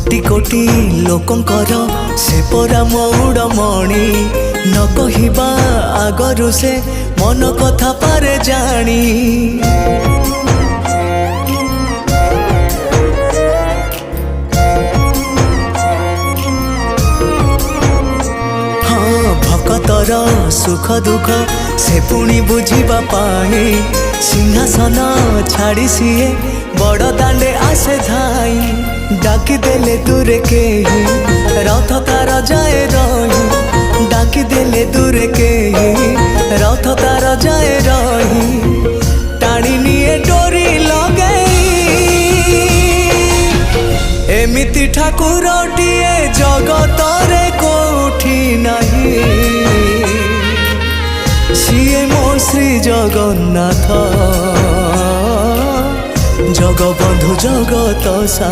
कोटि कोटि लोकंकर से परा मौड़मणि न कहिबा आगरु से मन कथा पारे जानी। हाँ भक्तर सुख दुख से पुणी बुझिबा पाई सिंहासन छाड़ी सीए बड़ दांडे आसे धाई। डाकी देले दूरे के रथ तार जाए रही डाकी देले दूरे के रथ तार जाए रही टाणी निये डोरी लगई। एमिति ठाकुरटिए जगतरे कोठी नहीं सिए मो श्री जगन्नाथ जगबंधु जगत सा।